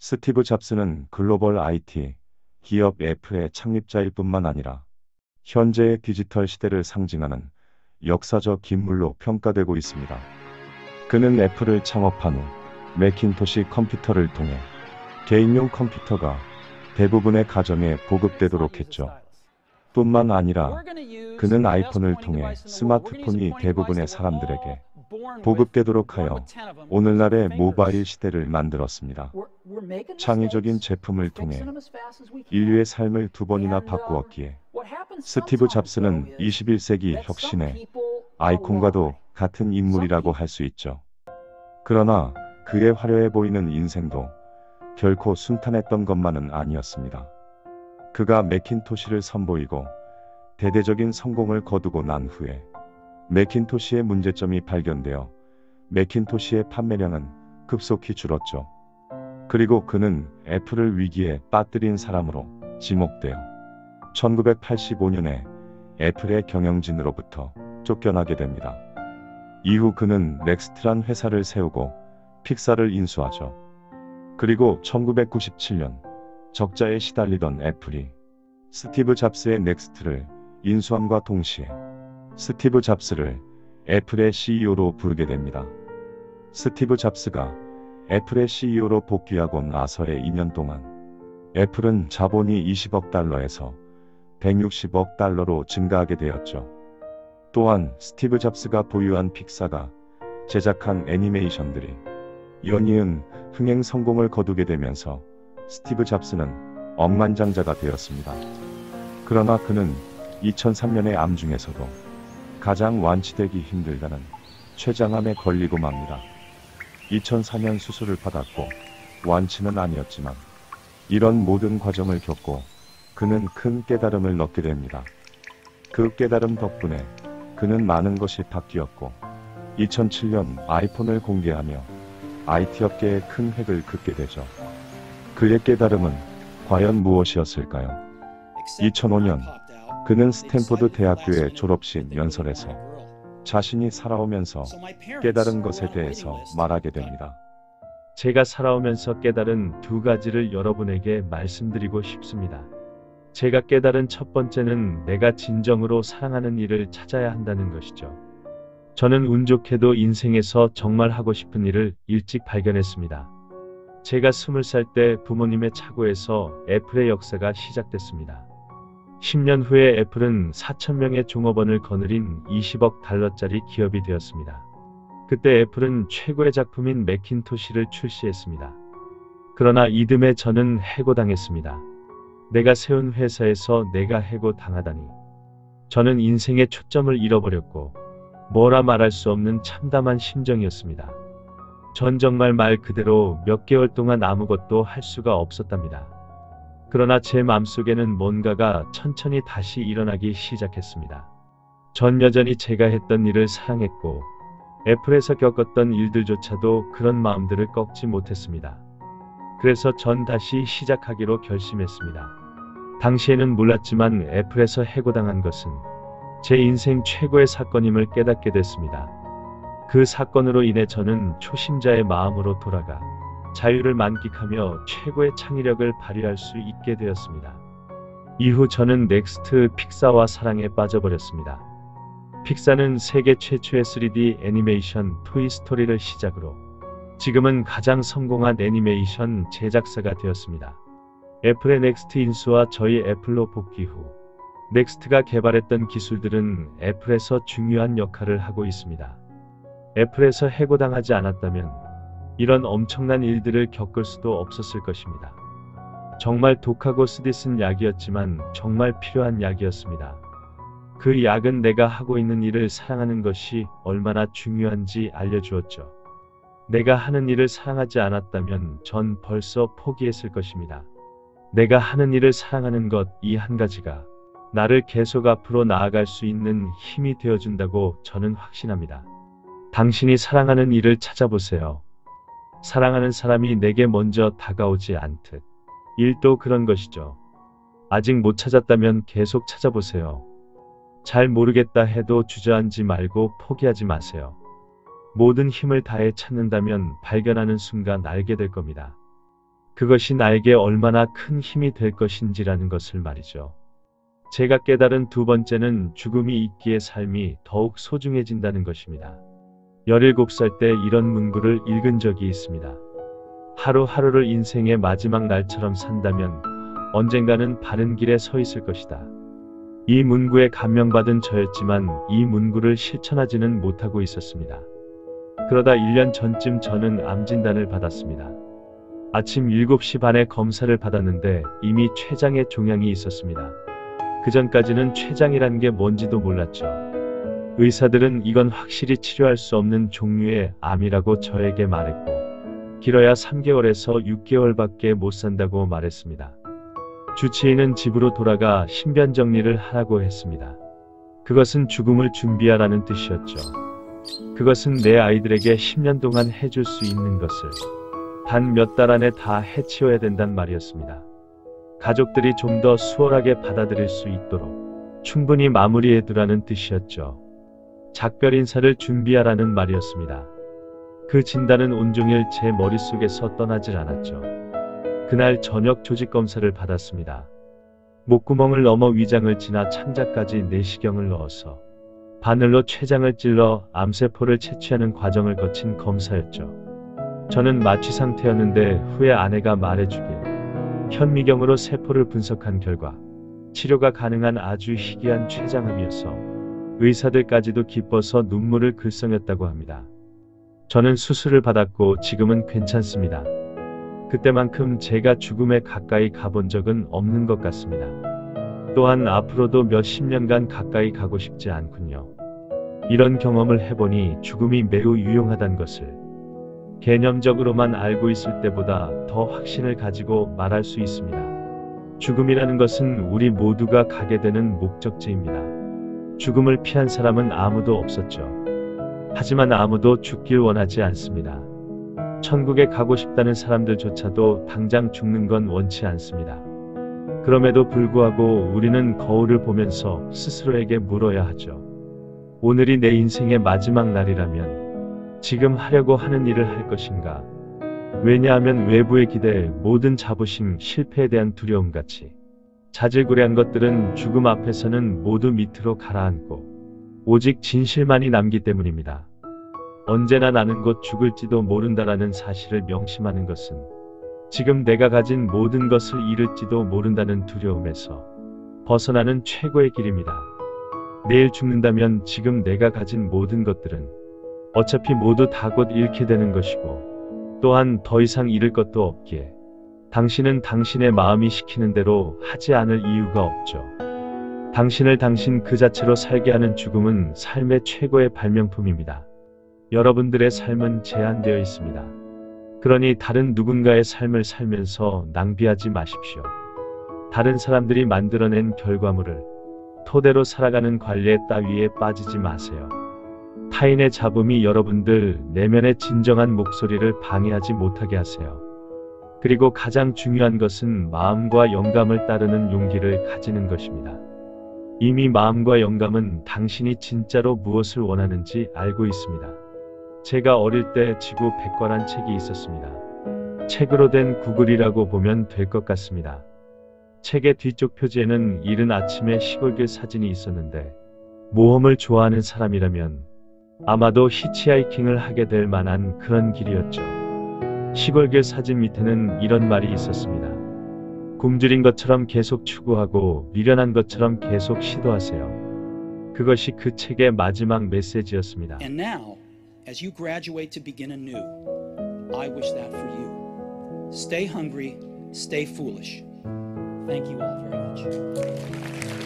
스티브 잡스는 글로벌 IT 기업 애플의 창립자일 뿐만 아니라 현재의 디지털 시대를 상징하는 역사적 인물로 평가되고 있습니다. 그는 애플을 창업한 후 매킨토시 컴퓨터를 통해 개인용 컴퓨터가 대부분의 가정에 보급되도록 했죠. 뿐만 아니라 그는 아이폰을 통해 스마트폰이 대부분의 사람들에게 보급되도록 하여 오늘날의 모바일 시대를 만들었습니다. 창의적인 제품을 통해 인류의 삶을 두 번이나 바꾸었기에 스티브 잡스는 21세기 혁신의 아이콘과도 같은 인물이라고 할 수 있죠. 그러나 그의 화려해 보이는 인생도 결코 순탄했던 것만은 아니었습니다. 그가 매킨토시를 선보이고 대대적인 성공을 거두고 난 후에 매킨토시의 문제점이 발견되어 매킨토시의 판매량은 급속히 줄었죠. 그리고 그는 애플을 위기에 빠뜨린 사람으로 지목되어 1985년에 애플의 경영진으로부터 쫓겨나게 됩니다. 이후 그는 넥스트란 회사를 세우고 픽사를 인수하죠. 그리고 1997년 적자에 시달리던 애플이 스티브 잡스의 넥스트를 인수함과 동시에 스티브 잡스를 애플의 CEO로 부르게 됩니다. 스티브 잡스가 애플의 CEO로 복귀하고 나서의 2년 동안 애플은 자본이 20억 달러에서 160억 달러로 증가하게 되었죠. 또한 스티브 잡스가 보유한 픽사가 제작한 애니메이션들이 연이은 흥행 성공을 거두게 되면서 스티브 잡스는 억만장자가 되었습니다. 그러나 그는 2003년의 암 중에서도 가장 완치되기 힘들다는 췌장암에 걸리고 맙니다. 2004년 수술을 받았고 완치는 아니었지만 이런 모든 과정을 겪고 그는 큰 깨달음을 얻게 됩니다. 그 깨달음 덕분에 그는 많은 것이 바뀌었고 2007년 아이폰을 공개하며 IT 업계에 큰 획을 긋게 되죠. 그의 깨달음은 과연 무엇이었을까요? 2005년 그는 스탠포드 대학교의 졸업식 연설에서 자신이 살아오면서 깨달은 것에 대해서 말하게 됩니다. 제가 살아오면서 깨달은 두 가지를 여러분에게 말씀드리고 싶습니다. 제가 깨달은 첫 번째는 내가 진정으로 사랑하는 일을 찾아야 한다는 것이죠. 저는 운 좋게도 인생에서 정말 하고 싶은 일을 일찍 발견했습니다. 제가 20살 때 부모님의 차고에서 애플의 역사가 시작됐습니다. 10년 후에 애플은 4,000명의 종업원을 거느린 20억 달러짜리 기업이 되었습니다. 그때 애플은 최고의 작품인 매킨토시를 출시했습니다. 그러나 이듬해 저는 해고당했습니다. 내가 세운 회사에서 내가 해고당하다니. 저는 인생의 초점을 잃어버렸고 뭐라 말할 수 없는 참담한 심정이었습니다. 전 정말 말 그대로 몇 개월 동안 아무것도 할 수가 없었답니다. 그러나 제 마음속에는 뭔가가 천천히 다시 일어나기 시작했습니다. 전 여전히 제가 했던 일을 사랑했고 애플에서 겪었던 일들조차도 그런 마음들을 꺾지 못했습니다. 그래서 전 다시 시작하기로 결심했습니다. 당시에는 몰랐지만 애플에서 해고당한 것은 제 인생 최고의 사건임을 깨닫게 됐습니다. 그 사건으로 인해 저는 초심자의 마음으로 돌아가 자유를 만끽하며 최고의 창의력을 발휘할 수 있게 되었습니다. 이후 저는 넥스트 픽사와 사랑에 빠져버렸습니다. 픽사는 세계 최초의 3D 애니메이션 토이스토리를 시작으로 지금은 가장 성공한 애니메이션 제작사가 되었습니다. 애플의 넥스트 인수와 저희 애플로 복귀 후 넥스트가 개발했던 기술들은 애플에서 중요한 역할을 하고 있습니다. 애플에서 해고당하지 않았다면 이런 엄청난 일들을 겪을 수도 없었을 것입니다. 정말 독하고 쓰디쓴 약이었지만 정말 필요한 약이었습니다. 그 약은 내가 하고 있는 일을 사랑하는 것이 얼마나 중요한지 알려주었죠. 내가 하는 일을 사랑하지 않았다면 전 벌써 포기했을 것입니다. 내가 하는 일을 사랑하는 것 이 한 가지가 나를 계속 앞으로 나아갈 수 있는 힘이 되어준다고 저는 확신합니다. 당신이 사랑하는 일을 찾아보세요. 사랑하는 사람이 내게 먼저 다가오지 않듯 일도 그런 것이죠. 아직 못 찾았다면 계속 찾아보세요. 잘 모르겠다 해도 주저앉지 말고 포기하지 마세요. 모든 힘을 다해 찾는다면 발견하는 순간 알게 될 겁니다. 그것이 나에게 얼마나 큰 힘이 될 것인지라는 것을 말이죠. 제가 깨달은 두 번째는 죽음이 있기에 삶이 더욱 소중해진다는 것입니다. 17살 때 이런 문구를 읽은 적이 있습니다. 하루하루를 인생의 마지막 날처럼 산다면 언젠가는 바른 길에 서 있을 것이다. 이 문구에 감명받은 저였지만 이 문구를 실천하지는 못하고 있었습니다. 그러다 1년 전쯤 저는 암 진단을 받았습니다. 아침 7시 반에 검사를 받았는데 이미 췌장에 종양이 있었습니다. 그 전까지는 췌장이란 게 뭔지도 몰랐죠. 의사들은 이건 확실히 치료할 수 없는 종류의 암이라고 저에게 말했고 길어야 3개월에서 6개월밖에 못 산다고 말했습니다. 주치의는 집으로 돌아가 신변 정리를 하라고 했습니다. 그것은 죽음을 준비하라는 뜻이었죠. 그것은 내 아이들에게 10년 동안 해줄 수 있는 것을 단 몇 달 안에 다 해치워야 된단 말이었습니다. 가족들이 좀 더 수월하게 받아들일 수 있도록 충분히 마무리해두라는 뜻이었죠. 작별 인사를 준비하라는 말이었습니다. 그 진단은 온종일 제 머릿속에서 떠나질 않았죠. 그날 저녁 조직 검사를 받았습니다. 목구멍을 넘어 위장을 지나 창자까지 내시경을 넣어서 바늘로 췌장을 찔러 암세포를 채취하는 과정을 거친 검사였죠. 저는 마취 상태였는데 후에 아내가 말해주길 현미경으로 세포를 분석한 결과 치료가 가능한 아주 희귀한 췌장암이어서 의사들까지도 기뻐서 눈물을 글썽였다고 합니다. 저는 수술을 받았고 지금은 괜찮습니다. 그때만큼 제가 죽음에 가까이 가본 적은 없는 것 같습니다. 또한 앞으로도 몇십 년간 가까이 가고 싶지 않군요. 이런 경험을 해보니 죽음이 매우 유용하다는 것을 개념적으로만 알고 있을 때보다 더 확신을 가지고 말할 수 있습니다. 죽음이라는 것은 우리 모두가 가게 되는 목적지입니다. 죽음을 피한 사람은 아무도 없었죠. 하지만 아무도 죽길 원하지 않습니다. 천국에 가고 싶다는 사람들조차도 당장 죽는 건 원치 않습니다. 그럼에도 불구하고 우리는 거울을 보면서 스스로에게 물어야 하죠. 오늘이 내 인생의 마지막 날이라면 지금 하려고 하는 일을 할 것인가? 왜냐하면 외부의 기대, 모든 자부심, 실패에 대한 두려움같이 자질구레한 것들은 죽음 앞에서는 모두 밑으로 가라앉고 오직 진실만이 남기 때문입니다. 언제나 나는 곧 죽을지도 모른다라는 사실을 명심하는 것은 지금 내가 가진 모든 것을 잃을지도 모른다는 두려움에서 벗어나는 최고의 길입니다. 내일 죽는다면 지금 내가 가진 모든 것들은 어차피 모두 다 곧 잃게 되는 것이고 또한 더 이상 잃을 것도 없기에 당신은 당신의 마음이 시키는 대로 하지 않을 이유가 없죠. 당신을 당신 그 자체로 살게 하는 죽음은 삶의 최고의 발명품입니다. 여러분들의 삶은 제한되어 있습니다. 그러니 다른 누군가의 삶을 살면서 낭비하지 마십시오. 다른 사람들이 만들어낸 결과물을 토대로 살아가는 관례 따위에 빠지지 마세요. 타인의 잡음이 여러분들 내면의 진정한 목소리를 방해하지 못하게 하세요. 그리고 가장 중요한 것은 마음과 영감을 따르는 용기를 가지는 것입니다. 이미 마음과 영감은 당신이 진짜로 무엇을 원하는지 알고 있습니다. 제가 어릴 때 지구 백과란 책이 있었습니다. 책으로 된 구글이라고 보면 될 것 같습니다. 책의 뒤쪽 표지에는 이른 아침에 시골길 사진이 있었는데 모험을 좋아하는 사람이라면 아마도 히치하이킹을 하게 될 만한 그런 길이었죠. 시골길 사진 밑에는 이런 말이 있었습니다. 굶주린 것처럼 계속 추구하고 미련한 것처럼 계속 시도하세요. 그것이 그 책의 마지막 메시지였습니다. And now, as you graduate to begin anew, I wish that for you. Stay hungry, stay foolish. Thank you all very much.